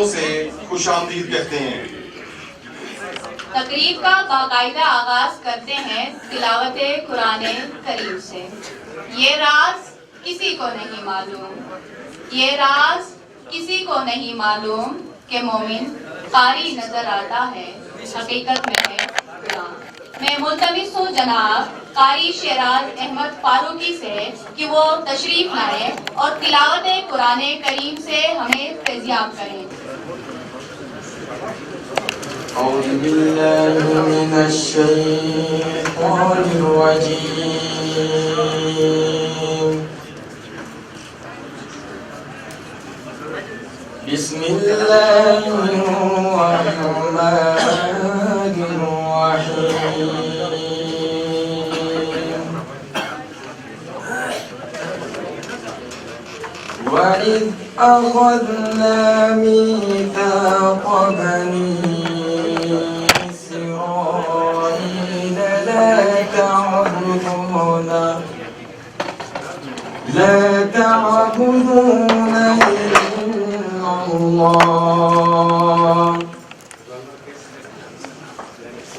دلوں سے خوش آمدید کہتے ہیں۔ تقریب کا باقاعدہ آغاز کرتے ہیں تلاوت قرآن کریم سے۔ یہ راز کسی کو نہیں معلوم، یہ راز کسی کو نہیں معلوم کہ مومن قاری نظر آتا ہے، حقیقت میں ہے قرآن۔ میں ملتمس ہوں جناب قاری شیراز احمد فاروقی سے کہ وہ تشریف لائیں اور تلاوت قرآن کریم سے ہمیں فیضیاب کریں۔ أعوذ بالله من الشيطان الرجيم بسم الله الرحمن الرحيم وإذ أخذنا ميثاق بني إسرائيل لا تعبدون إلا الله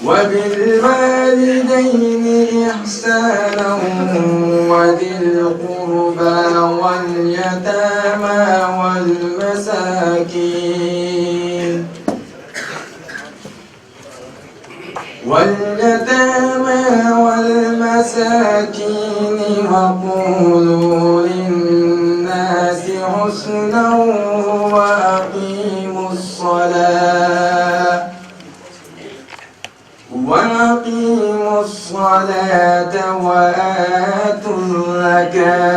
وبالوالدين إحسانا وذي القربى واليتامى والمساكين وقولوا للناس حسنا وأقيموا الصلاة وآتوا الزكاة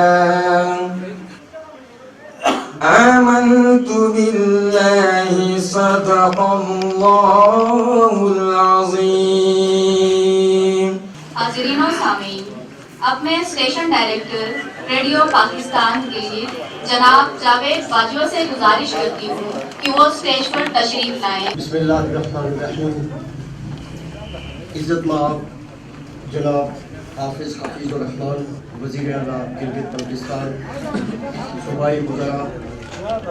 آمنت بالله صدق الله العظيم۔ حاضرین و سامعین، اب میں station director radio Pakistan Gilgit جناب جاوید باجوہ سے گزارش کرتی ہوں کہ وہ اسٹیج پر تشریف لائیں۔ بسم اللہ الرحمن الرحیم۔ عزت مآب جناب حافظ حفیظ الرحمان وزیر اعلیٰ گلگت بلتستان، صوبائی وزراء،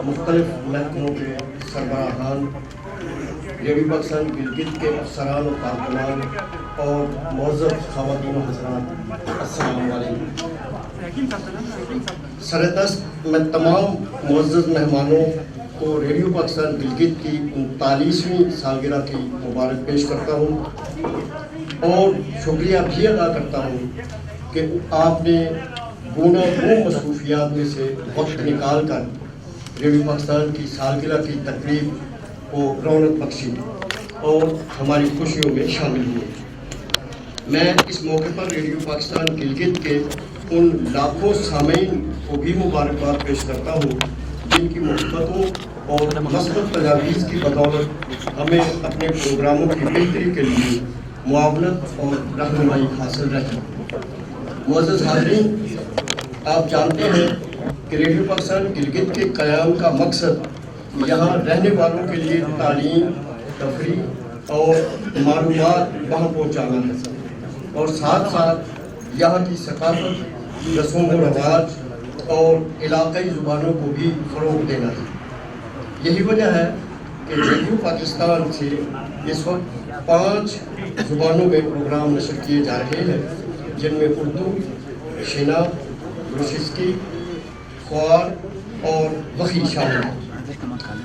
مختلف محکموں کے سربراہان، ریڈیو پاکستان گلگت کے افسران و کارکنان اور معزز خواتین و حضرات، السلام علیکم۔ سردست میں تمام معزز مہمانوں کو ریڈیو پاکستان گلگت کی 39ویں سالگرہ کی مبارک پیش کرتا ہوں اور شکریہ بھی ادا کرتا ہوں کہ آپ نے گوناگون مصروفیات میں سے وقت نکال کر ریڈیو پاکستان کی سالگرہ کی تقریب کو رونق بخشی اور ہماری خوشیوں میں شامل ہوئے۔ میں اس موقع پر ریڈیو پاکستان گلگت کے ان لاکھوں سامعین کو بھی مبارکباد پیش کرتا ہوں جن کی محبتوں اور مثبت تجاویز کی بدولت ہمیں اپنے پروگراموں کی بہتری کے لیے معاونت اور رہنمائی حاصل رہی۔ معزز حاضرین، آپ جانتے ہیں کہ ریڈیو پاکستان گلگت کے قیام کا مقصد یہاں رہنے والوں کے لیے تعلیم، تفریح اور معلومات وہاں پہنچانا ہے اور ساتھ ساتھ یہاں کی ثقافت، رسوم و رواج اور علاقائی زبانوں کو بھی فروغ دینا ہے۔ یہی وجہ ہے کہ ریڈیو پاکستان سے اس وقت 5 زبانوں میں پروگرام نشر کیے جا رہے ہیں، جن میں اردو، شنا، روشسکی، خوار اور وخی شامل ہیں۔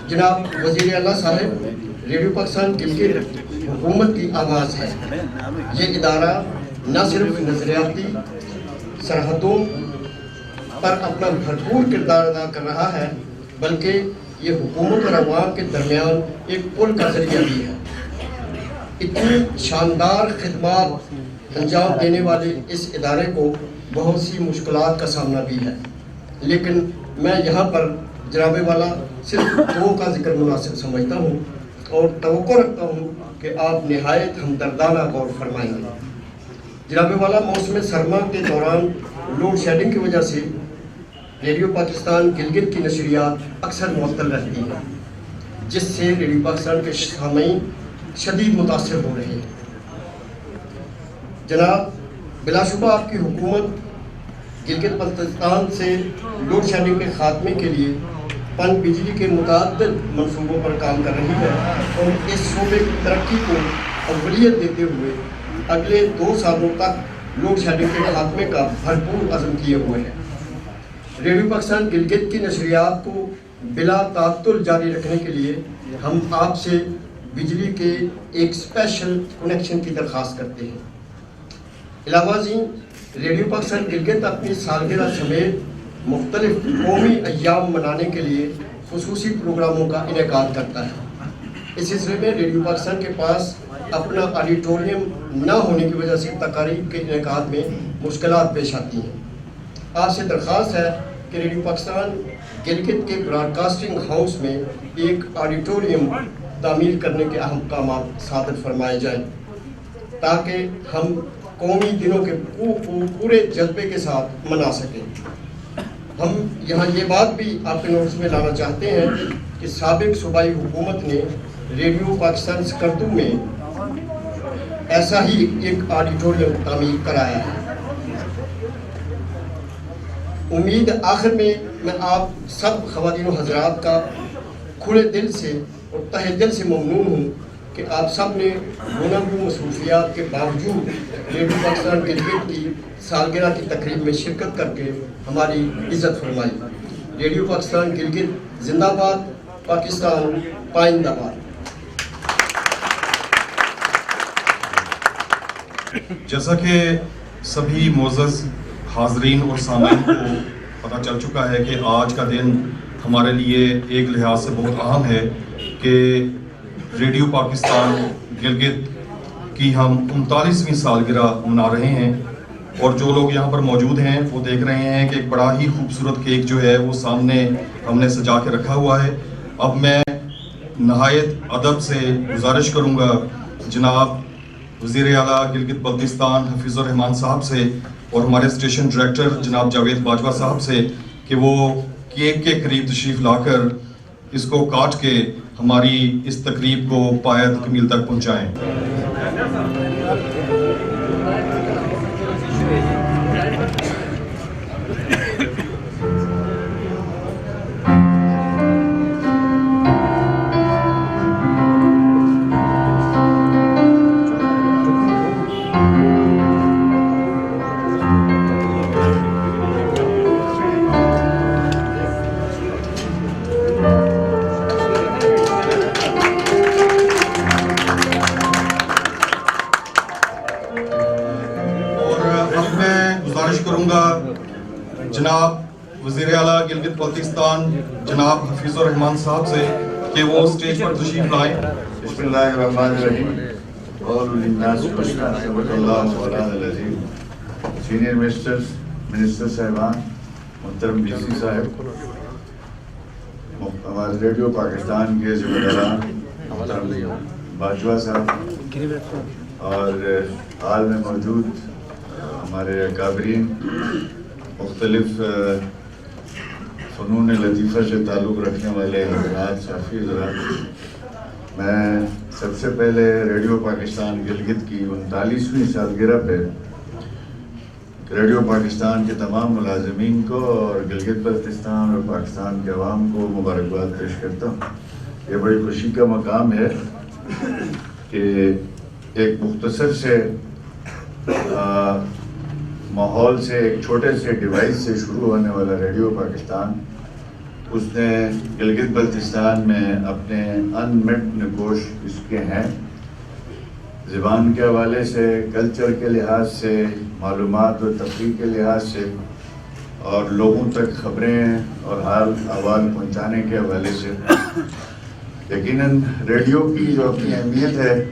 جناب وزیر اعلیٰ صاحب، ریڈیو پاکستان گلگت حکومت کی آواز ہے۔ یہ ادارہ نہ صرف نظریاتی سرحدوں پر اپنا بھرپور کردار ادا کر رہا ہے بلکہ یہ حکومت اور عوام کے درمیان ایک پل کا ذریعہ بھی ہے۔ اتنی شاندار خدمات انجام دینے والے اس ادارے کو بہت سی مشکلات کا سامنا بھی ہے، لیکن میں یہاں پر جناب والا صرف 2 کا ذکر مناسب سمجھتا ہوں اور توقع رکھتا ہوں کہ آپ نہایت ہمدردانہ غور فرمائیں گے۔ جناب والا، موسم سرما کے دوران لوڈ شیڈنگ کی وجہ سے ریڈیو پاکستان گلگت کی نشریات اکثر معطل رہتی ہیں، جس سے ریڈیو پاکستان کے سامعین شدید متاثر ہو رہے ہیں۔ جناب، بلا شبہ آپ کی حکومت گلگت بلتستان سے لوڈ شیڈنگ کے خاتمے کے لیے پن بجلی کے متعدد منصوبوں پر کام کر رہی ہے اور اس شعبے کی ترقی کو اولویت دیتے ہوئے اگلے 2 سالوں تک لوڈ شیڈنگ کے خاتمے کا بھرپور عزم کیے ہوئے ہیں۔ ریڈیو پاکستان گلگت کی نشریات کو بلا تعطل جاری رکھنے کے لیے ہم آپ سے بجلی کے ایک اسپیشل کنیکشن کی درخواست کرتے ہیں۔ علاوہ ازیں ریڈیو پاکستان گلگت اپنی سالگرہ سمیت مختلف قومی ایام منانے کے لیے خصوصی پروگراموں کا انعقاد کرتا ہے۔ اس سلسلے میں ریڈیو پاکستان کے پاس اپنا آڈیٹوریم نہ ہونے کی وجہ سے تقاریب کے انعقاد میں مشکلات پیش آتی ہیں۔ آپ سے درخواست ہے کہ ریڈیو پاکستان گلگت کے براڈ کاسٹنگ ہاؤس میں ایک آڈیٹوریم تعمیر کرنے کے اہم اقدامات صادر فرمائے جائیں تاکہ ہم قومی دنوں کے پورے جذبے کے ساتھ منا سکیں۔ ہم یہاں یہ بات بھی آپ کے نوٹس میں لانا چاہتے ہیں کہ سابق صوبائی حکومت نے ریڈیو پاکستان سکردو میں ایسا ہی ایک آڈیٹوریم تعمیر کرایا ہے۔ امید آخر میں آپ سب خواتین و حضرات کا کھلے دل سے اور تہہ دل سے ممنون ہوں کہ آپ سب نے گوناگوں مصروفیات کے باوجود ریڈیو پاکستان گلگت کی سالگرہ کی تقریب میں شرکت کر کے ہماری عزت فرمائی۔ ریڈیو پاکستان گلگت زندہ باد، پاکستان پائندہ باد۔ جیسا کہ سبھی معزز حاضرین اور سامعین کو پتہ چل چکا ہے کہ آج کا دن ہمارے لیے ایک لحاظ سے بہت اہم ہے کہ ریڈیو پاکستان گلگت کی ہم 39ویں سالگرہ منا رہے ہیں، اور جو لوگ یہاں پر موجود ہیں وہ دیکھ رہے ہیں کہ ایک بڑا ہی خوبصورت کیک جو ہے وہ سامنے ہم نے سجا کے رکھا ہوا ہے۔ اب میں نہایت ادب سے گزارش کروں گا جناب وزیر اعلیٰ گلگت بلتستان حفیظ الرحمان صاحب سے اور ہمارے اسٹیشن ڈائریکٹر جناب جاوید باجوہ صاحب سے کہ وہ کیک کے قریب تشریف لا کر اس کو کاٹ کے ہماری اس تقریب کو پایہ تکمیل تک پہنچائیں۔ جناب وزیر اعلیٰ گلگت بلتستان جناب حفیظ الرحمان صاحب سے کہ وہ اسٹیج پر تشریف لائیں۔ بسم اللہ الرحمن الرحیم۔ قول للناس حسنا صدق اللہ مولانا العظیم۔ سینئر منسٹر صاحبان، محترم ڈی سی صاحب، ہمارے ریڈیو پاکستان کے ذمہ داران، محترم باجوہ صاحب اور حال میں موجود ہمارے اکابرین، مختلف فنون لطیفہ سے تعلق رکھنے والے حضرات، صحافی حضرات، میں سب سے پہلے ریڈیو پاکستان گلگت کی 39ویں سالگرہ پہ ریڈیو پاکستان کے تمام ملازمین کو اور گلگت بلتستان اور پاکستان کے عوام کو مبارکباد پیش کرتا ہوں۔ یہ بڑی خوشی کا مقام ہے کہ ایک مختصر سے ماحول سے، ایک چھوٹے سے ڈیوائس سے شروع ہونے والا ریڈیو پاکستان، اس نے گلگت بلتستان میں اپنے انمٹ نگوش اس کے ہیں، زبان کے حوالے سے، کلچر کے لحاظ سے، معلومات و تفریح کے لحاظ سے، اور لوگوں تک خبریں اور حال احوال پہنچانے کے حوالے سے۔ یقیناً ریڈیو کی جو اپنی اہمیت ہے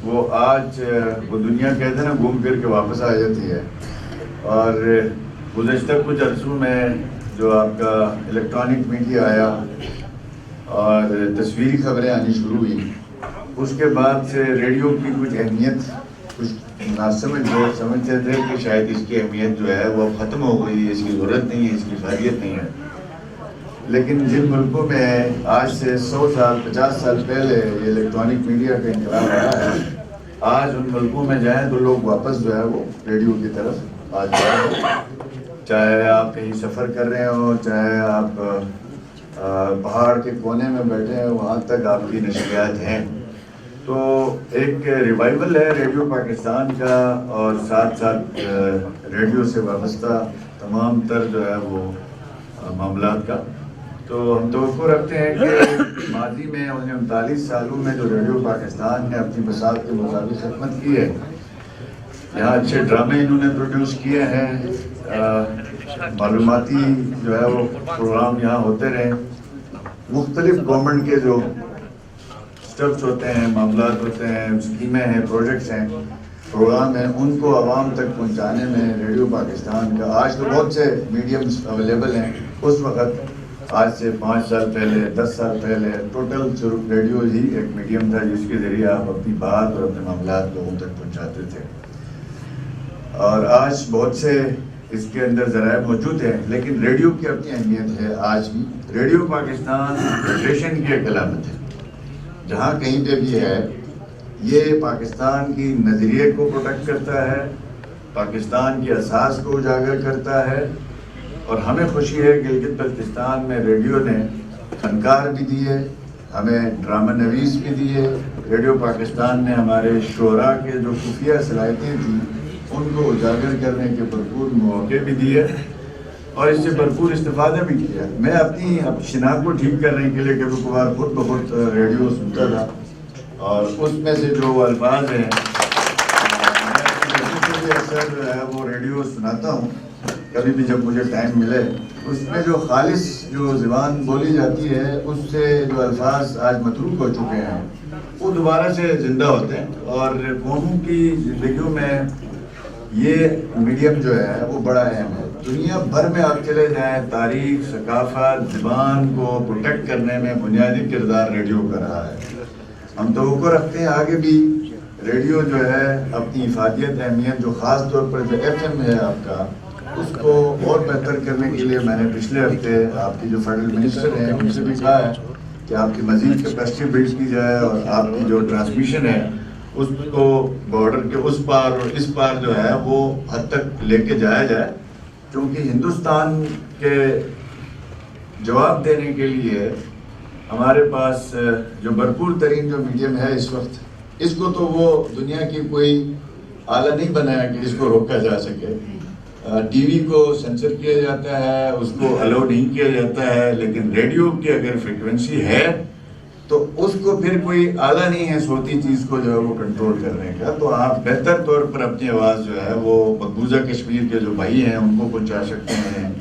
وہ آج وہ دنیا کہتے ہیں نا گھوم پھر کے واپس آ جاتی ہے، اور گزشتہ کچھ عرصوں میں جو آپ کا الیکٹرانک میڈیا آیا اور تصویری خبریں آنی شروع ہوئی، اس کے بعد سے ریڈیو کی کچھ اہمیت کچھ ناسمجھ لوگ سمجھتے تھے کہ شاید اس کی اہمیت جو ہے وہ ختم ہو گئی ہے، اس کی ضرورت نہیں ہے، اس کی فائدیت نہیں ہے۔ لیکن جن ملکوں میں آج سے 100 سال 50 سال پہلے یہ الیکٹرانک میڈیا کا انقلاب آیا ہے، آج ان ملکوں میں جائیں تو لوگ واپس جو ہے وہ ریڈیو کی طرف آ جائیں، چاہے آپ کہیں سفر کر رہے ہوں، چاہے آپ پہاڑ کے کونے میں بیٹھے ہیں وہاں تک آپ کی نشریات ہیں. تو ایک ریوائول ہے ریڈیو پاکستان کا اور ساتھ ساتھ ریڈیو سے وابستہ تمام تر جو ہے وہ معاملات کا. تو ہم توقع رکھتے ہیں کہ ماضی میں 39 سالوں میں جو ریڈیو پاکستان نے اپنی بساط کے مطابق خدمت کی ہے, یہاں اچھے ڈرامے انہوں نے پروڈیوس کیے ہیں, معلوماتی جو ہے وہ پروگرام یہاں ہوتے رہے, مختلف گورنمنٹ کے جو اسٹیپس ہوتے ہیں, معاملات ہوتے ہیں, اسکیمیں ہیں, پروجیکٹس ہیں, پروگرام ہیں, ان کو عوام تک پہنچانے میں ریڈیو پاکستان کا آج تو بہت سے میڈیمز اویلیبل ہیں. اس وقت آج سے 5 سال پہلے 10 سال پہلے ٹوٹل صرف ریڈیو ہی ایک میڈیم تھا جس کے ذریعے آپ اپنی بات اور اپنے معاملات لوگوں تک پہنچاتے تھے. اور آج بہت سے اس کے اندر ذرائع موجود ہیں, لیکن ریڈیو کی اپنی اہمیت ہے. آج بھی ریڈیو پاکستان فیڈریشن کی ایک علامت ہے. جہاں کہیں پہ بھی ہے یہ پاکستان کی نظریے کو پروٹیکٹ کرتا ہے, پاکستان کے اساس کو اجاگر کرتا ہے. اور ہمیں خوشی ہے کہ گلگت بلتستان میں ریڈیو نے فنکار بھی دیے, ہمیں ڈرامہ نویس بھی دیے. ریڈیو پاکستان نے ہمارے شعراء کے جو خفیہ صلاحیتیں تھیں ان کو اجاگر کرنے کے بھرپور مواقع بھی دیے اور اس سے بھرپور استفادہ بھی کیا. میں اپنی شناخت کو ٹھیک کرنے کے لیے کبھی کبھار خود بخود ریڈیو سنتا تھا اور اس میں سے جو الفاظ ہیں میں اکثر جو ہے وہ ریڈیو سناتا ہوں کبھی بھی جب مجھے ٹائم ملے. اس میں جو خالص جو زبان بولی جاتی ہے اس سے جو الفاظ آج متروک ہو چکے ہیں وہ دوبارہ سے زندہ ہوتے ہیں. اور قوموں کی زندگیوں میں یہ میڈیم جو ہے وہ بڑا اہم ہے. دنیا بھر میں آپ چلے جائیں, تاریخ, ثقافت, زبان کو پروٹیکٹ کرنے میں بنیادی کردار ریڈیو کا رہا ہے. ہم توقع رکھتے ہیں آگے بھی ریڈیو جو ہے اپنی افادیت, اہمیت, جو خاص طور پر جو FM ہے آپ کا, اس کو اور بہتر کرنے کے لیے میں نے پچھلے ہفتے آپ کی جو فیڈرل منسٹر ہیں ان سے بھی کہا ہے کہ آپ کی مزید کیپیسٹی بلڈ کی جائے اور آپ کی جو ٹرانسمیشن ہے اس کو بارڈر کے اس پار اور اس پار جو ہے وہ حد تک لے کے جایا جائے. کیونکہ ہندوستان کے جواب دینے کے لیے ہمارے پاس جو بھرپور ترین جو میڈیم ہے اس وقت, اس کو تو وہ دنیا کی کوئی آلہ نہیں بنایا کہ اس کو روکا جا سکے. ٹی وی کو سینسر کیا جاتا ہے, اس کو الاؤ نہیں کیا جاتا ہے, لیکن ریڈیو کی اگر فریکوینسی ہے تو اس کو پھر کوئی آلہ نہیں ہے صوتی چیز کو جو ہے وہ کنٹرول کرنے کا. تو آپ بہتر طور پر اپنی آواز جو ہے وہ مقبوضہ کشمیر کے جو بھائی ہیں ان کو پہنچا سکتے ہیں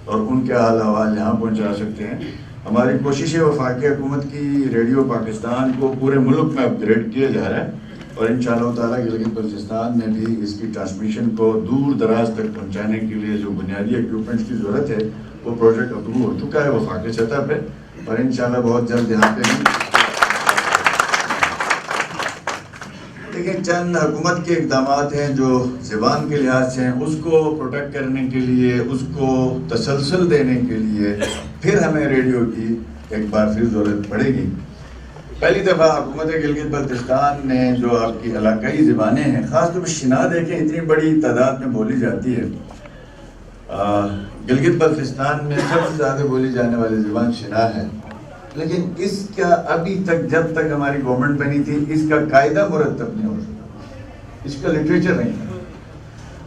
اور ان کے حال احوال یہاں پہنچا سکتے ہیں. ہماری کوشش ہے وفاقی حکومت کی ریڈیو پاکستان کو پورے ملک میں اپ گریڈ کیا جا رہا ہے اور انشاءاللہ تعالیٰ گلگت بلتستان میں بھی اس کی ٹرانسمیشن کو دور دراز تک پہنچانے کے لیے جو بنیادی ایکوپمنٹس کی ضرورت ہے وہ پروجیکٹ اپروو ہو چکا ہے وفاقی سطح پہ اور انشاءاللہ بہت جلد یہاں پہ بھی. لیکن چند حکومت کے اقدامات ہیں جو زبان کے لحاظ سے ہیں, اس کو پروٹیکٹ کرنے کے لیے, اس کو تسلسل دینے کے لیے پھر ہمیں ریڈیو کی ایک بار پھر ضرورت پڑے گی. پہلی دفعہ حکومت گلگت بلتستان نے جو آپ کی علاقائی زبانیں ہیں, خاص طور پر شنا دیکھیں اتنی بڑی تعداد میں بولی جاتی ہے. گلگت بلتستان میں سب سے زیادہ بولی جانے والی زبان شنا ہے, لیکن اس کا ابھی تک جب تک ہماری گورنمنٹ بنی تھی اس کا قاعدہ مرتب نہیں ہو سکا, اس کا لٹریچر نہیں ہے.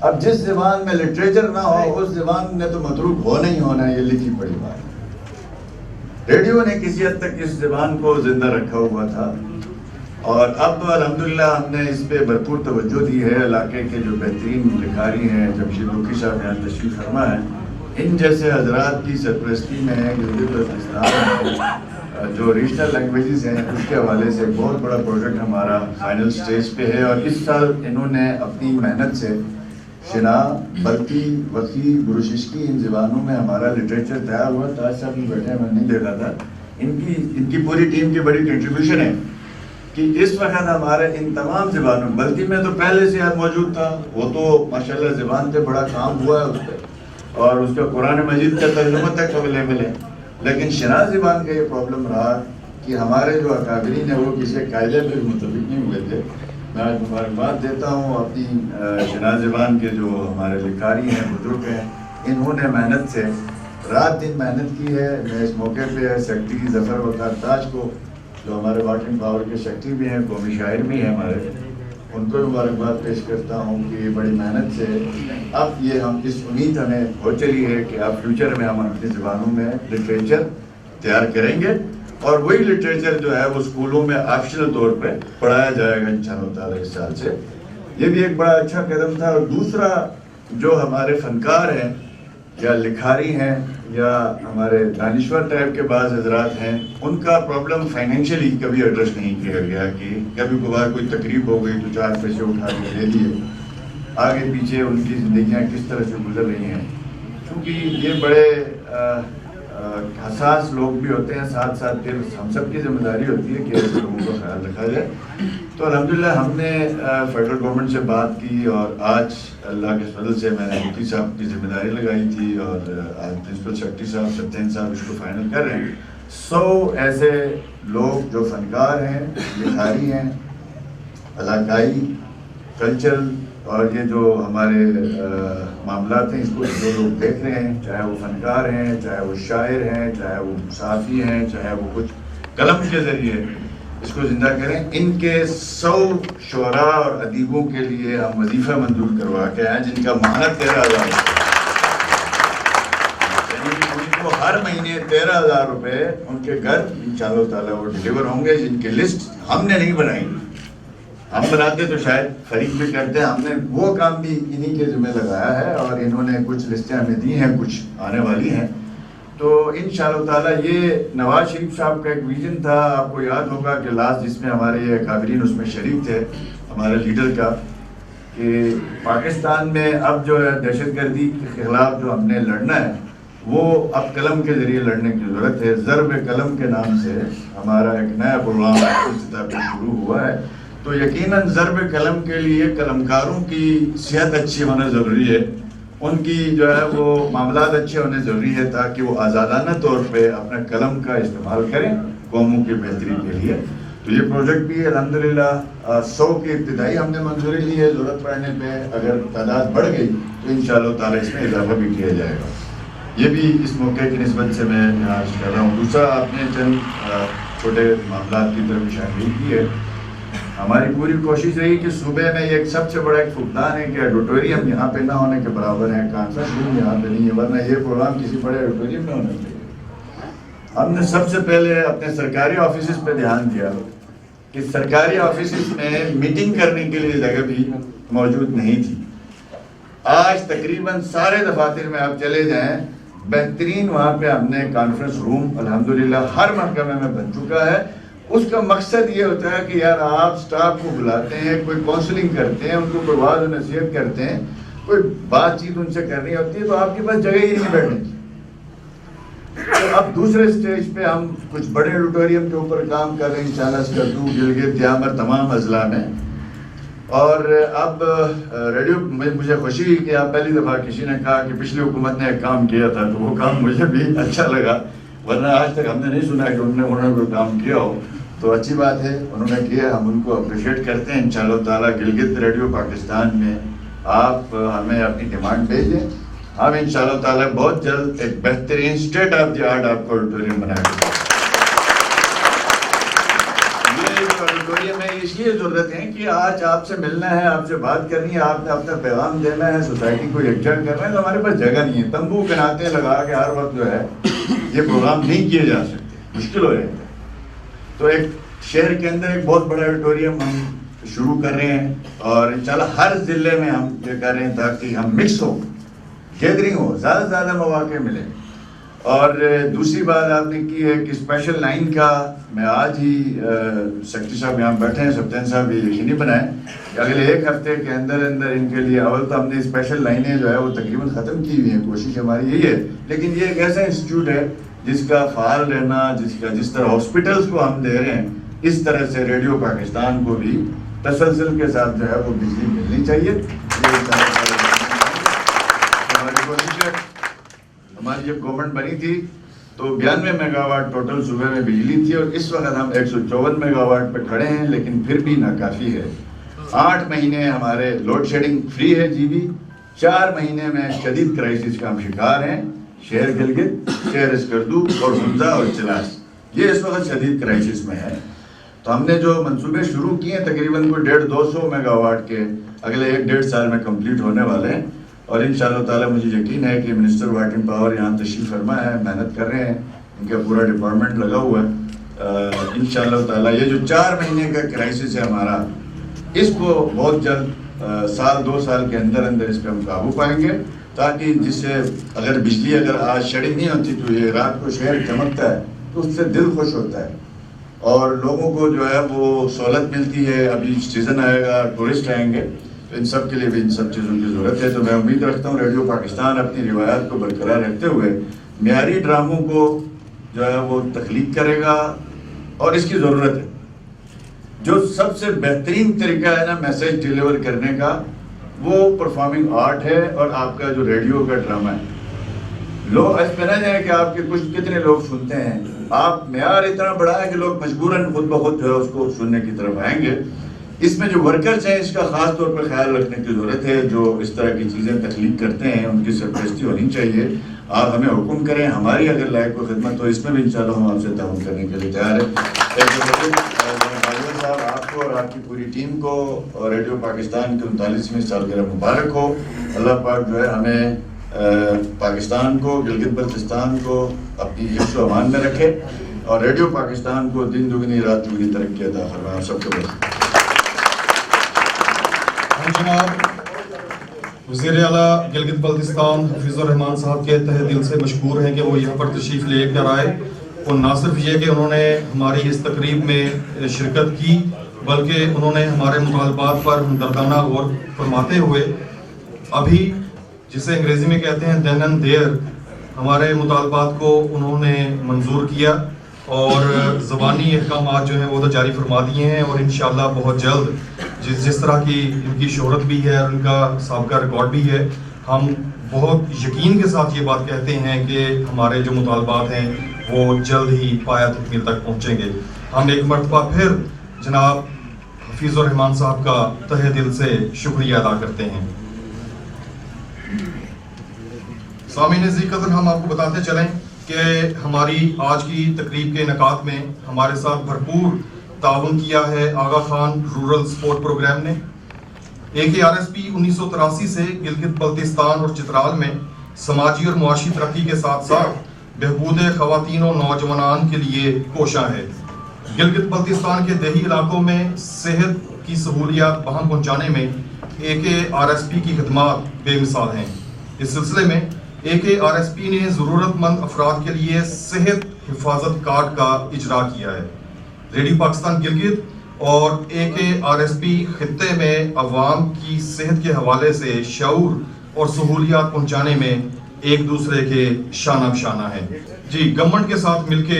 اب جس زبان میں لٹریچر نہ ہو اس زبان میں تو متروک ہونا ہی ہونا ہے, یہ لکھی پڑی بات ہے. ریڈیو نے کسی حد تک اس زبان کو زندہ رکھا ہوا تھا اور اب الحمدللہ ہم نے اس پہ بھرپور توجہ دی ہے. علاقے کے جو بہترین لکھاری ہیں, جمشید لکھی صاحب یہاں تشریف فرما ہے, ان جیسے حضرات کی سرپرستی میں گلگت بلتستان میں جو ریجنل لینگویجز ہیں اس کے حوالے سے بہت بڑا پروجیکٹ ہمارا فائنل سٹیج پہ ہے. اور اس سال انہوں نے اپنی محنت سے شنا, بلتی, وقی, گروششکی ان زبانوں میں ہمارا لٹریچر تیار ہوا. تاج صاحب بھی بیٹھے ہیں, میں نہیں دیکھا تھا. ان کی پوری ٹیم کی بڑی کنٹریبیوشن ہے کہ اس وقت ہمارے ان تمام زبانوں, بلتی میں تو پہلے سے یاد موجود تھا, وہ تو ماشاءاللہ زبان پہ بڑا کام ہوا ہے اس پہ اور اس کا قرآن مجید کا ترجمہ تک اویلیبل ہے. لیکن شنا زبان کا یہ پرابلم رہا کہ ہمارے جو اکابرین ہیں وہ کسی قاعدے پہ متفق نہیں ہوئے تھے. میں آج مبارکباد دیتا ہوں اپنی شنا زبان کے جو ہمارے لکھاری ہیں, بزرگ ہیں, انہوں نے محنت سے رات دن محنت کی ہے. میں اس موقع پہ سیکرٹری ظفر وقار تاج کو, جو ہمارے واٹرنگ پاور کے سیکرٹری بھی ہیں, قومی شاعر بھی ہیں ہمارے, ان کو مبارکباد پیش کرتا ہوں کہ بڑی محنت سے اب یہ ہم اس امید ہمیں ہو چلی ہے کہ اب فیوچر میں ہم اپنی زبانوں میں لٹریچر تیار کریں گے, اور وہی لٹریچر جو ہے وہ اسکولوں میں آپشنل طور پہ پڑھایا جائے گا انشاءاللہ تعالیٰ اس سال سے. یہ بھی ایک بڑا اچھا قدم تھا. اور دوسرا, جو ہمارے فنکار ہیں یا لکھاری ہیں یا ہمارے دانشور ٹائپ کے بعض حضرات ہیں, ان کا پرابلم فائنینشلی کبھی ایڈریس نہیں کیا گیا کہ کبھی کبھار کوئی تقریب ہو گئی تو 4 پیسے اٹھا کے دے دیے, آگے پیچھے ان کی زندگیاں کس طرح سے گزر رہی ہیں. کیونکہ یہ بڑے حساس لوگ بھی ہوتے ہیں, ساتھ ساتھ پھر ہم سب کی ذمہ داری ہوتی ہے کہ ایسے لوگوں کا خیال رکھا جائے. تو الحمدللہ ہم نے فیڈرل گورنمنٹ سے بات کی, اور آج اللہ کے فضل سے میں نے مفتی صاحب کی ذمہ داری لگائی تھی, اور آج پرنسپل سیکرٹری صاحب ستین صاحب اس کو فائنل کر رہے ہیں. 100 ایسے لوگ جو فنکار ہیں, لکھاری ہیں, علاقائی, کلچرل, اور یہ جو ہمارے معاملات ہیں اس کو جو لوگ دیکھ رہے ہیں, چاہے وہ فنکار ہیں, چاہے وہ شاعر ہیں, چاہے وہ صحافی ہیں, چاہے وہ کچھ قلم کے ذریعے اس کو زندہ کریں, ان کے 100 شعراء اور ادیبوں کے لیے ہم وظیفہ منظور کروا کے ہیں جن کا ماہانہ 13,000 یعنی ان کو ہر مہینے 13,000 روپے ان کے گھر انشاءاللہ تعالیٰ وہ ڈیلیور ہوں گے, جن کی لسٹ ہم نے نہیں بنائی. ہم بناتے تو شاید فریق بھی کرتے ہیں, ہم نے وہ کام بھی انہی کے ذمہ لگایا ہے, اور انہوں نے کچھ لسٹیں ہمیں دی ہیں, کچھ آنے والی ہیں. تو انشاءاللہ تعالیٰ یہ نواز شریف صاحب کا ایک ویژن تھا, آپ کو یاد ہوگا کہ لاسٹ جس میں ہمارے یہ اکابرین اس میں شریک تھے ہمارے لیڈر کا, کہ پاکستان میں اب جو ہے دہشت گردی کے خلاف جو ہم نے لڑنا ہے وہ اب قلم کے ذریعے لڑنے کی ضرورت ہے. ضرب قلم کے نام سے ہمارا ایک نیا پروگرام افتتاح پہ شروع ہوا ہے. تو یقیناً ضرب قلم کے لیے قلمکاروں کی صحت اچھی ہونا ضروری ہے, ان کی جو ہے وہ معاملات اچھے ہونے ضروری ہے, تاکہ وہ آزادانہ طور پہ اپنا قلم کا استعمال کریں قوموں کی بہتری کے لیے. تو یہ پروجیکٹ بھی الحمدللہ 100 کی ابتدائی ہم نے منظوری لی ہے, ضرورت پڑنے پہ اگر تعداد بڑھ گئی تو انشاءاللہ تعالیٰ اس میں اضافہ بھی کیا جائے گا. یہ بھی اس موقع کی نسبت سے میں عرض کر رہا ہوں. دوسرا, آپ نے چند چھوٹے معاملات کی طرف اشارہ کی ہے. ہماری پوری کوشش رہی کہ صوبے میں ایک سب سے بڑا ایک فقدان ہے کہ آڈیٹوریم یہاں پہ نہ ہونے کے برابر ہے, کانفرنس روم یہاں پہ نہیں ہے, ورنہ یہ پروگرام کسی بڑے آڈیٹوریم میں ہونا چاہیے. ہم نے سب سے پہلے اپنے سرکاری آفیسز پہ دھیان دیا کہ سرکاری آفیسز میں میٹنگ کرنے کے لیے جگہ بھی موجود نہیں تھی. آج تقریباً سارے دفاتر میں آپ چلے جائیں, بہترین وہاں پہ ہم نے کانفرنس روم الحمدللہ ہر محکمے میں بن چکا ہے. اس کا مقصد یہ ہوتا ہے کہ یار آپ سٹاف کو بلاتے ہیں, کوئی کاؤنسلنگ کرتے ہیں, ان کو کوئی واضح نصیحت کرتے ہیں, کوئی بات چیت ان سے کرنی ہوتی ہے, تو آپ کے پاس جگہ ہی نہیں بیٹھنے کی. تو اب دوسرے سٹیج پہ ہم کچھ بڑے آڈیٹوریم کے اوپر کام کر رہے ہیں انشاءاللہ, سکردو, گلگت, دیامر, تمام اضلاع میں. اور اب ریڈیو میں مجھے خوشی ہوئی کہ آپ پہلی دفعہ کسی نے کہا کہ پچھلی حکومت نے ایک کام کیا تھا, تو وہ کام مجھے بھی اچھا لگا, ورنہ آج تک ہم نے نہیں سنا کہ انہوں نے کوئی کام کیا ہو. تو اچھی بات ہے انہوں نے کیا, ہم ان کو اپریشیٹ کرتے ہیں. انشاءاللہ تعالیٰ گلگت ریڈیو پاکستان میں آپ ہمیں اپنی ڈیمانڈ بھیجیں, ہم انشاءاللہ تعالیٰ بہت جلد ایک بہترین اسٹیٹ آف دی آرٹ آپ کو آڈیٹوریم بنائیں گے. یہ آڈیٹوریم میں اس لیے ضرورت ہے کہ آج آپ سے ملنا ہے, آپ سے بات کرنی ہے, آپ نے اپنا پیغام دینا ہے, سوسائٹی کو یکجا کرنا ہے, تو ہمارے پاس جگہ نہیں ہے. تمبو کناتے لگا کے ہر وقت جو ہے یہ پروگرام نہیں کیے جا سکتے, مشکل ہو جائے گا. تو ایک شہر کے اندر ایک بہت بڑا آڈیٹوریم ہم شروع کر رہے ہیں, اور انشاءاللہ ہر ضلع میں ہم یہ کر رہے ہیں تاکہ ہم مکس ہو, گیدرنگ ہو, زیادہ سے زیادہ مواقع ملیں. اور دوسری بات آپ نے کی ہے کہ اسپیشل لائن کا میں آج ہی سیکرٹری صاحب یہاں بیٹھے ہیں, سپتین صاحب بھی یقینی بنائیں کہ اگلے 1 ہفتے کے اندر ان کے لیے, اول تو ہم نے اسپیشل لائنیں جو ہے وہ تقریباً ختم کی ہوئی ہیں, کوشش ہماری یہی ہے. لیکن یہ ایک ایسا انسٹیٹیوٹ ہے جس کا فعال رہنا, جس طرح ہاسپٹلس کو ہم دے رہے ہیں, اس طرح سے ریڈیو پاکستان کو بھی تسلسل کے ساتھ جو ہے وہ بجلی ملنی چاہیے. ہماری کوشش ہے, ہماری جب گورنمنٹ بنی تھی تو 92 میگا واٹ ٹوٹل صوبے میں بجلی تھی, اور اس وقت ہم 154 میگا واٹ پہ کھڑے ہیں, لیکن پھر بھی ناکافی ہے. 8 مہینے ہمارے لوڈ شیڈنگ فری ہے جی بی, 4 مہینے میں شدید کرائسس کا ہم شکار ہیں. شہر گلگت، شہر اسکردو اور حمزہ اور چلاس یہ اس وقت شدید کرائسس میں ہے. تو ہم نے جو منصوبے شروع کیے ہیں تقریباً کوئی 150-200 میگا واٹ کے اگلے 1-1.5 سال میں کمپلیٹ ہونے والے ہیں. اور انشاءاللہ تعالیٰ مجھے یقین ہے کہ منسٹر واٹ اینڈ پاور یہاں تشریف فرما ہے، محنت کر رہے ہیں، ان کا پورا ڈپارٹمنٹ لگا ہوا ہے. انشاءاللہ تعالیٰ یہ جو 4 مہینے کا کرائسس ہے ہمارا، اس کو بہت جلد 1-2 سال کے اندر اندر اس پہ ہم قابو پائیں گے، تاکہ جس سے اگر بجلی اگر آج شیڈنگ نہیں ہوتی تو یہ رات کو شہر چمکتا ہے تو اس سے دل خوش ہوتا ہے اور لوگوں کو جو ہے وہ سہولت ملتی ہے. ابھی سیزن آئے گا، ٹورسٹ آئیں گے، تو ان سب کے لیے بھی ان سب چیزوں کی ضرورت ہے. تو میں امید رکھتا ہوں ریڈیو پاکستان اپنی روایات کو برقرار رکھتے ہوئے معیاری ڈراموں کو جو ہے وہ تخلیق کرے گا. اور اس کی ضرورت ہے. جو سب سے بہترین طریقہ ہے نا میسج ڈیلیور کرنے کا، وہ پرفارمنگ آرٹ ہے اور آپ کا جو ریڈیو کا ڈرامہ ہے. لوگ اس پہ نہ جائیں کہ آپ کے کتنے لوگ سنتے ہیں، آپ معیار اتنا بڑا ہے کہ لوگ مجبوراً خود بخود جو ہے اس کو سننے کی طرف آئیں گے. اس میں جو ورکرز ہیں اس کا خاص طور پر خیال رکھنے کی ضرورت ہے. جو اس طرح کی چیزیں تخلیق کرتے ہیں ان کی سرپرستی ہونی چاہیے. آپ ہمیں حکم کریں، ہماری اگر لائق کو خدمت ہو اس میں بھی انشاءاللہ ہم آپ سے تعاون کرنے کے لیے تیار ہیں. صاحب آپ کو اور آپ کی پوری ٹیم کو اور ریڈیو پاکستان کے 39ویں سالگرہ مبارک ہو. اللہ پاک جو ہے ہمیں پاکستان کو، گلگت بلتستان کو اپنی حفظ و امان میں رکھے اور ریڈیو پاکستان کو دن دگنی رات دگنی ترقی عطا فرمائے. سب کو جناب وزیر اعلیٰ گلگت بلتستان حفیظ الرحمان صاحب کے تہ دل سے مشکور ہیں کہ وہ یہاں پر تشریف لے کر آئے. اور نہ صرف یہ کہ انہوں نے ہماری اس تقریب میں شرکت کی، بلکہ انہوں نے ہمارے مطالبات پر ہمدردانہ غور فرماتے ہوئے ابھی جسے انگریزی میں کہتے ہیں دین اینڈ دیئر ہمارے مطالبات کو انہوں نے منظور کیا اور زبانی احکامات جو ہیں وہ تو جاری فرما دیے ہیں. اور انشاءاللہ بہت جلد جس طرح کی ان کی شہرت بھی ہے اور ان کا سابقہ ریکارڈ بھی ہے، ہم بہت یقین کے ساتھ یہ بات کہتے ہیں کہ ہمارے جو مطالبات ہیں وہ جلد ہی پایہ تکمیل تک پہنچیں گے. ہم ایک مرتبہ پھر جناب حفیظ الرحمان صاحب کا تہ دل سے شکریہ ادا کرتے ہیں. سامعین عزیز قدر، ہم آپ کو بتاتے چلیں کہ ہماری آج کی تقریب کے انعقاد میں ہمارے ساتھ بھرپور تعاون کیا ہے آغا خان رورل سپورٹ پروگرام نے. AKRSP 1983 سے گلگت بلتستان اور چترال میں سماجی اور معاشی ترقی کے ساتھ ساتھ بہبود خواتین و نوجوانان کے لیے کوشاں ہے. گلگت بلتستان کے دیہی علاقوں میں صحت کی سہولیات بہم پہنچانے میں AKRSP کی خدمات بے مثال ہیں. اس سلسلے میں AKRSP نے ضرورت مند افراد کے لیے صحت حفاظت کارڈ کا اجرا کیا ہے. ریڈیو پاکستان گلگت اور AKRSP خطے میں عوام کی صحت کے حوالے سے شعور اور سہولیات پہنچانے میں ایک دوسرے کے شانہ بشانہ ہیں. جی، گورنمنٹ کے ساتھ مل کے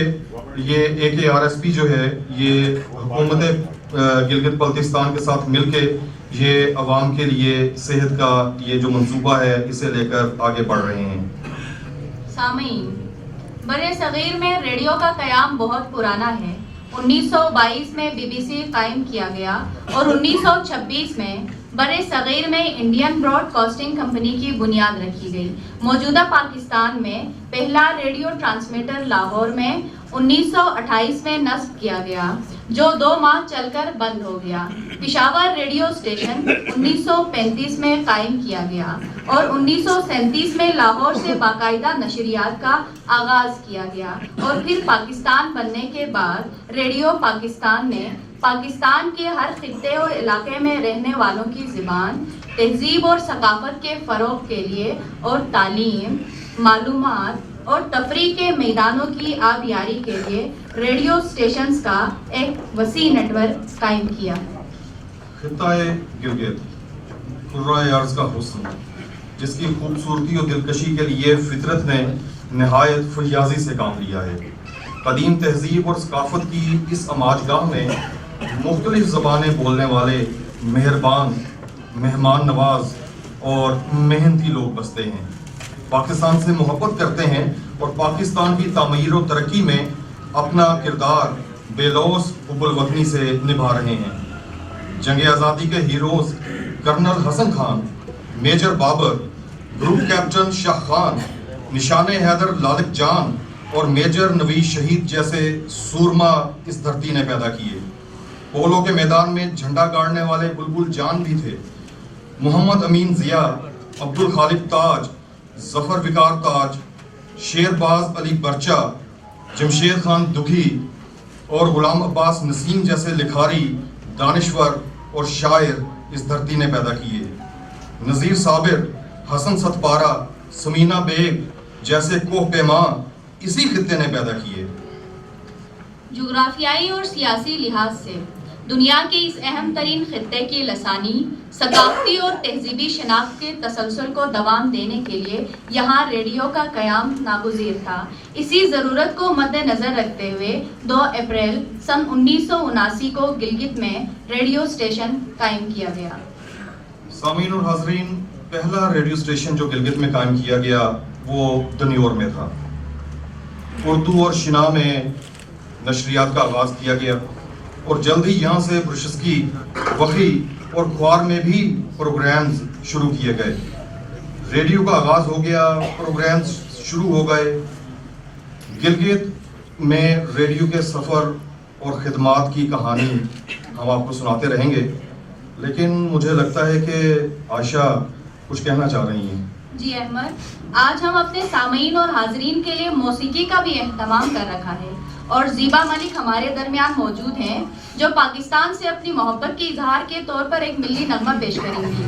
یہ AKRSP جو ہے یہ حکومت گلگت بلتستان کے ساتھ مل کے یہ عوام کے لیے صحت کا یہ جو منصوبہ ہے اسے لے کر آگے بڑھ رہے ہیں. سامعین، برِ صغیر میں ریڈیو کا قیام بہت پرانا ہے. 1922 میں BBC قائم کیا گیا اور 1926 میں برِ صغیر میں انڈین براڈ کاسٹنگ کمپنی کی بنیاد رکھی گئی. موجودہ پاکستان میں پہلا ریڈیو ٹرانسمیٹر لاہور میں 1928 میں نصب کیا گیا جو 2 ماہ چل کر بند ہو گیا. پشاور ریڈیو اسٹیشن 1935 میں قائم کیا گیا اور 1937 میں لاہور سے باقاعدہ نشریات کا آغاز کیا گیا. اور پھر پاکستان بننے کے بعد ریڈیو پاکستان نے پاکستان کے ہر خطے اور علاقے میں رہنے والوں کی زبان، تہذیب اور ثقافت کے فروغ کے لیے اور تعلیم، معلومات اور تفریح کے میدانوں کی آبیاری کے لیے ریڈیو اسٹیشنز کا ایک وسیع نیٹ ورک قائم کیا. خطہ گلگت قرۂ ارض کا حسن، جس کی خوبصورتی اور دلکشی کے لیے فطرت نے نہایت فیاضی سے کام لیا ہے. قدیم تہذیب اور ثقافت کی اس اماج گاہ میں مختلف زبانیں بولنے والے مہربان، مہمان نواز اور محنتی لوگ بستے ہیں. پاکستان سے محبت کرتے ہیں اور پاکستان کی تعمیر و ترقی میں اپنا کردار بے لوث حب الوطنی سے نبھا رہے ہیں. جنگ آزادی کے heroes colonel Hassan Khan, major Babar, group captain Shah Khan, Nishan Haider لالک جان اور میجر نویز شہید جیسے سورما اس دھرتی نے پیدا کیے. پولو کے میدان میں جھنڈا گاڑنے والے بلبل جان بھی تھے. محمد امین ضیاء، عبد الخالق تاج، ظفر وقار تاج، شیر باز علی برچا، جمشید خان دکھی اور غلام عباس نسیم جیسے لکھاری، دانشور اور شاعر اس دھرتی نے پیدا کیے. نذیر صابر، حسن ستپارہ، سمینہ بیگ جیسے کوہ پیماں اسی خطے نے پیدا کیے. جغرافیائی اور سیاسی لحاظ سے دنیا کے اس اہم ترین خطے کی لسانی، ثقافتی اور تہذیبی شناخت کے تسلسل کو دوام دینے کے لیے یہاں ریڈیو کا قیام ناگزیر تھا. اسی ضرورت کو مد نظر رکھتے ہوئے 2 اپریل سن 1979 کو گلگت میں ریڈیو اسٹیشن قائم کیا گیا. سامعین اور حاضرین، پہلا ریڈیو اسٹیشن جو گلگت میں قائم کیا گیا وہ دنیور میں تھا. اردو اور شنا میں نشریات کا آغاز کیا گیا اور جلد ہی یہاں سے برشسکی، وخی اور کھوار میں بھی پروگرامز شروع کیے گئے. ریڈیو کا آغاز ہو گیا، پروگرامز شروع ہو گئے. گلگت میں ریڈیو کے سفر اور خدمات کی کہانی ہم آپ کو سناتے رہیں گے، لیکن مجھے لگتا ہے کہ عائشہ کچھ کہنا چاہ رہی ہیں. جی احمد، آج ہم اپنے سامعین اور حاضرین کے لیے موسیقی کا بھی اہتمام کر رکھا ہے اور زیبا ملک ہمارے درمیان موجود ہیں جو پاکستان سے اپنی محبت کے اظہار کے طور پر ایک ملی نغمہ پیش کریں گی.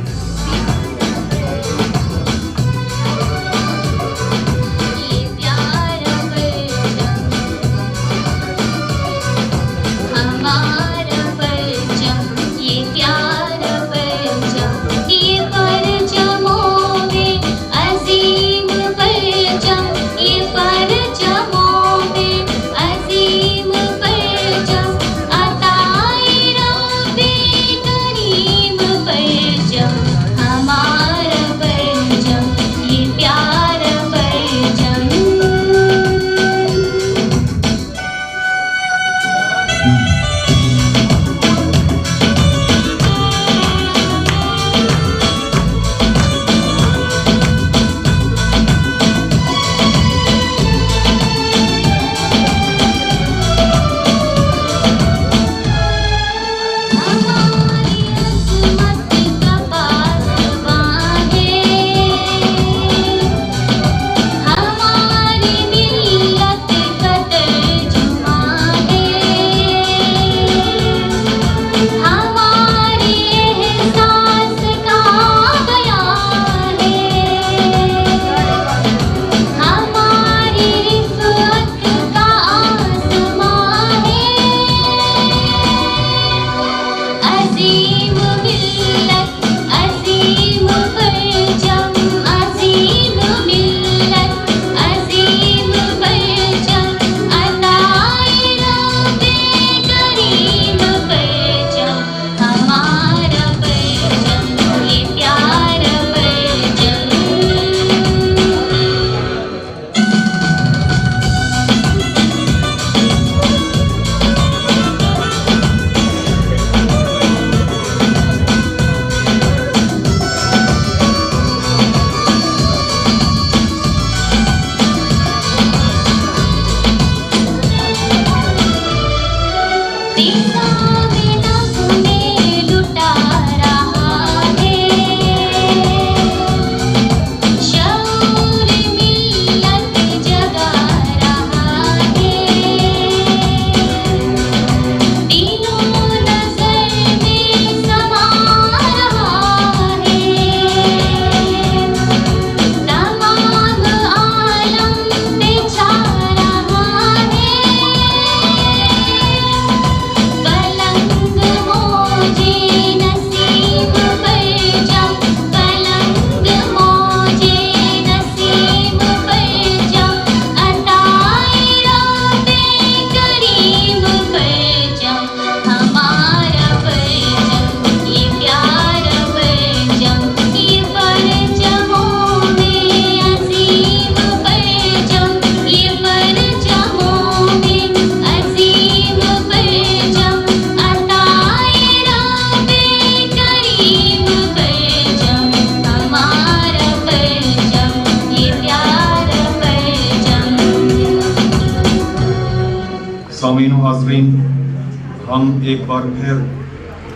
ایک بار پھر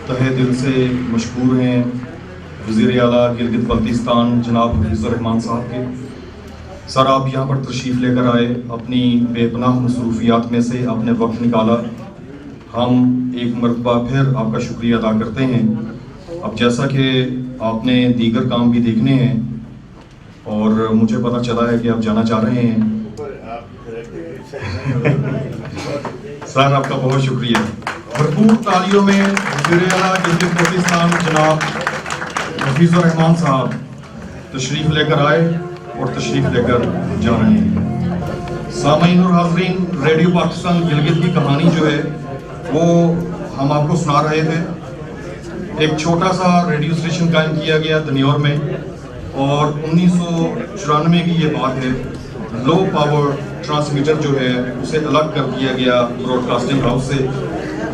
تہہ دل سے مشکور ہیں وزیر اعلیٰ گلگت بلتستان جناب حفیظ الرحمان صاحب کے. سر آپ یہاں پر تشریف لے کر آئے, اپنی بے پناہ مصروفیات میں سے آپ نے وقت نکالا. ہم ایک مرتبہ پھر آپ کا شکریہ ادا کرتے ہیں. اب جیسا کہ آپ نے دیگر کام بھی دیکھنے ہیں اور مجھے پتہ چلا ہے کہ آپ جانا چاہ رہے ہیں. سر آپ کا بہت شکریہ. بھرپور تالیوں میں وزیر اعلیٰ گلگت بلتستان جناب حفیظ الرحمان صاحب تشریف لے کر آئے اور تشریف لے کر جا رہے ہیں. سامعین اور حاضرین, ریڈیو پاکستان گلگت کی کہانی جو ہے وہ ہم آپ کو سنا رہے تھے. ایک چھوٹا سا ریڈیو اسٹیشن قائم کیا گیا دنیور میں اور 1994 کی یہ بات ہے. لو پاور ٹرانسمیٹر جو ہے اسے الگ کر دیا گیا براڈ کاسٹنگ ہاؤس سے,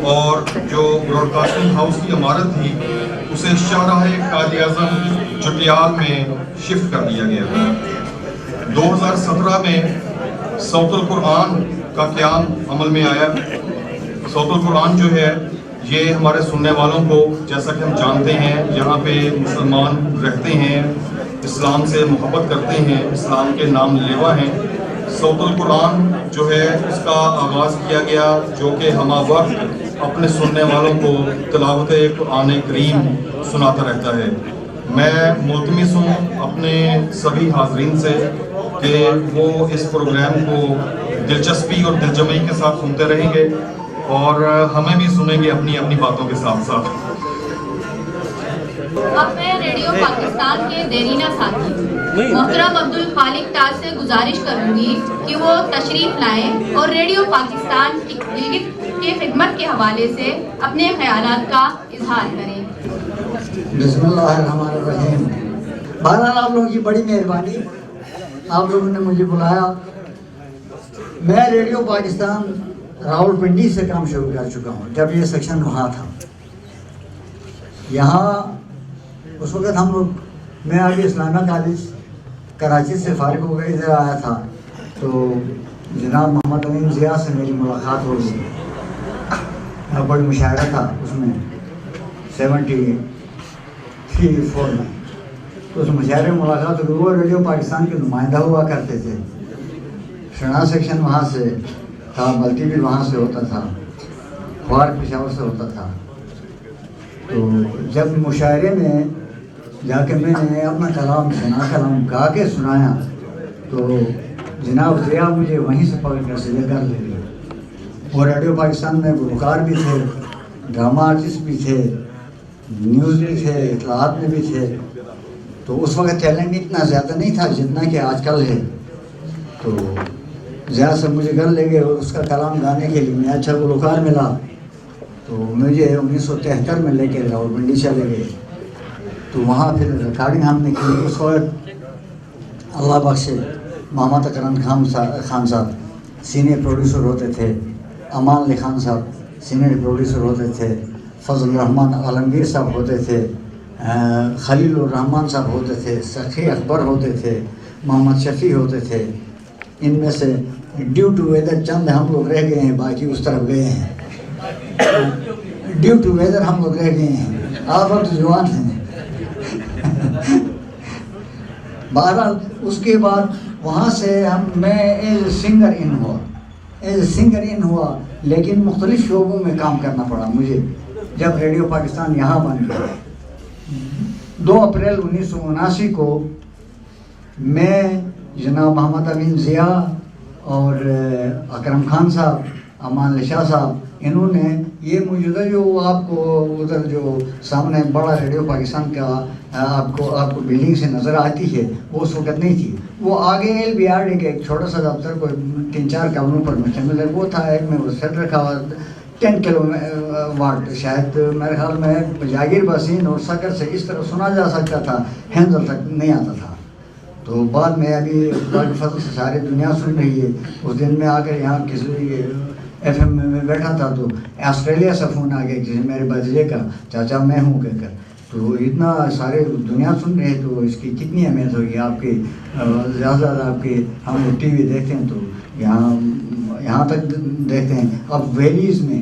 اور جو براڈ کاسٹنگ ہاؤس کی عمارت تھی اسے شاہراہ قائد اعظم جٹیال میں شفٹ کر دیا گیا. 2017 میں صوت القرآن کا قیام عمل میں آیا. صوت القرآن جو ہے یہ ہمارے سننے والوں کو, جیسا کہ ہم جانتے ہیں, یہاں پہ مسلمان رہتے ہیں, اسلام سے محبت کرتے ہیں, اسلام کے نام لیوا ہیں. صوت القرآن جو ہے اس کا آغاز کیا گیا جو کہ ہمہ وقت اپنے سننے والوں کو تلاوت قرآن کریم سناتا رہتا ہے. میں ملتمس ہوں اپنے سبھی حاضرین سے کہ وہ اس پروگرام کو دلچسپی اور دلجمعی کے ساتھ سنتے رہیں گے اور ہمیں بھی سنیں گے اپنی اپنی باتوں کے ساتھ ساتھ. اب میں ریڈیو پاکستان کے دیرینہ ساتھی محترم عبدالخالق تاج سے گزارش کروں گی کہ وہ تشریف لائیں اور ریڈیو پاکستان گلگت کی خدمت کے حوالے سے اپنے خیالات کا اظہار کریں. بسم اللہ الرحمن الرحیم. بہرحال آپ لوگوں کی بڑی مہربانی, آپ لوگوں نے مجھے بلایا. میں ریڈیو پاکستان راولپنڈی سے کام شروع کر چکا ہوں جب یہ سیکشن وہاں تھا. یہاں اس وقت ہم لوگ, میں ابھی اسلامیہ کالج کراچی سے فارغ ہو گئے ادھر آیا تھا تو جناب محمد امین ضیاء سے میری ملاقات ہو گئی. بڑی مشاعرہ تھا اس میں 73-4 میں, تو اس مشاعرے میں ملاقات ہوئی. وہ ریڈیو پاکستان کے نمائندہ ہوا کرتے تھے. شنا سیکشن وہاں سے تھا, ملٹی بھی وہاں سے ہوتا تھا, خوار پشاور سے ہوتا تھا. تو جب مشاعرے میں جا کے میں نے اپنا کلام شنا کلام گا کے سنایا تو جناب ضیاء مجھے وہیں سے پکڑ کر سیدھے کر لے گئے. اور ریڈیو پاکستان میں گلوکار بھی تھے, ڈرامہ آرٹسٹ بھی تھے, نیوز بھی تھے, اطلاعات میں بھی تھے. تو اس وقت ٹیلنٹ اتنا زیادہ نہیں تھا جتنا کہ آج کل ہے. تو ضیاء سے مجھے گھر لے گئے اور اس کا کلام گانے کے لیے میں اچھا گلوکار ملا تو مجھے 1973 میں لے کے راولپنڈی چلے گئے. تو وہاں پھر ریکارڈنگ ہم نے کی. اس وقت اللہ بخشے محمد اکرم خان صاحب سینئر پروڈیوسر ہوتے تھے, امان علی خان صاحب سینئر پروڈیوسر ہوتے تھے, فضل الرحمان عالمگیر صاحب ہوتے تھے, خلیل الرحمان صاحب ہوتے تھے, سخی اکبر ہوتے تھے, محمد شفیع ہوتے تھے. ان میں سے ڈیو ٹو ویدر چند ہم لوگ رہ گئے ہیں, باقی اس طرف گئے ہیں. ڈیو ٹو ویدر ہم لوگ رہ گئے ہیں, آپ اب جوان ہیں. بہرحال اس کے بعد وہاں سے میں ایز اے سنگر ان ہوا, لیکن مختلف شعبوں میں کام کرنا پڑا مجھے. جب ریڈیو پاکستان یہاں بن گیا 2 اپریل 1979 کو میں جناب محمد امین ضیاء اور اکرم خان صاحب, امان علی شاہ صاحب, انہوں نے یہ موجودہ جو آپ کو ادھر جو سامنے بڑا ریڈیو پاکستان کا آپ کو بلڈنگ سے نظر آتی ہے وہ اس وقت نہیں تھی. وہ آگے LBRD کے ایک چھوٹا سا دفتر کو 3-4 کمروں پر مشتمل ہے. وہ تھا ایک میں وہ سیٹ رکھا ہوا 10 کلو واٹ, شاید میرے خیال میں جاگیر بسین اور سکر سے اس طرح سنا جا سکتا تھا, ہینزل تک نہیں آتا تھا. تو بعد میں ابھی اللہ کے فضل سے ساری دنیا سن رہی ہے. اس دن میں آ کر یہاں کسی FM میں بیٹھا تھا تو آسٹریلیا سے فون آ گیا کسی میرے بھتیجے کا, چاچا میں ہوں کہہ کر. تو اتنا سارے دنیا سن رہے تو اس کی کتنی اہمیت ہوگی. آپ کی زیادہ آپ کی ہم لوگ TV دیکھتے ہیں تو یہاں تک دیکھتے ہیں. اب ویلیز میں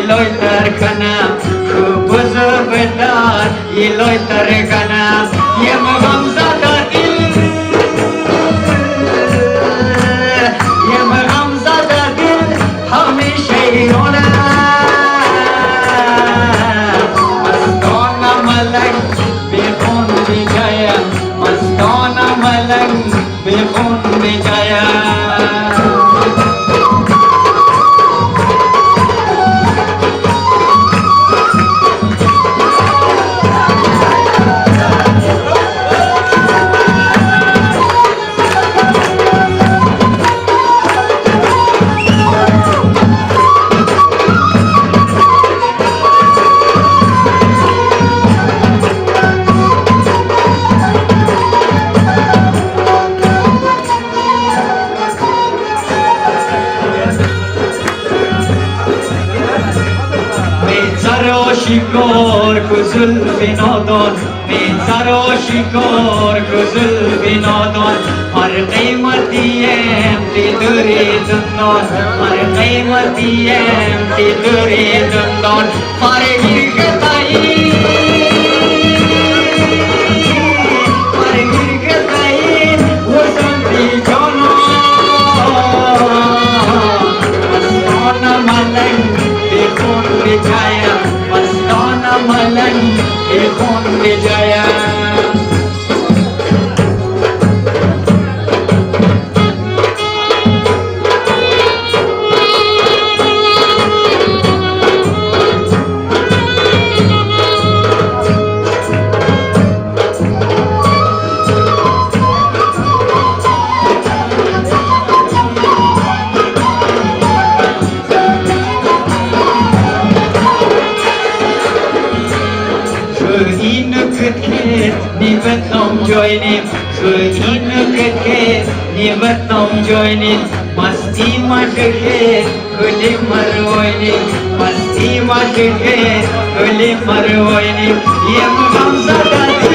Iloy terkena, kubuz bedar, iloy terkena, yem gamzada dil, yem gamzada dil, hamishe hona. Mastana malang, bekhun bijaya, mastana malang, bekhun bijaya. Shikor kuzul binodon, mezaro shikor kuzul binodon, har qiymatiyem tiduri dundon, har qiymatiyem tiduri dundon, har girgatayi, har girgatayi, wazanti jono, mastana malang bekhun bijaya. Malang ekhon bijaya Nivetnom joinin, nivetnom joinin, masti majhe, kuli marwoinin, masti majhe, kuli marwoinin, yem gamzada dil,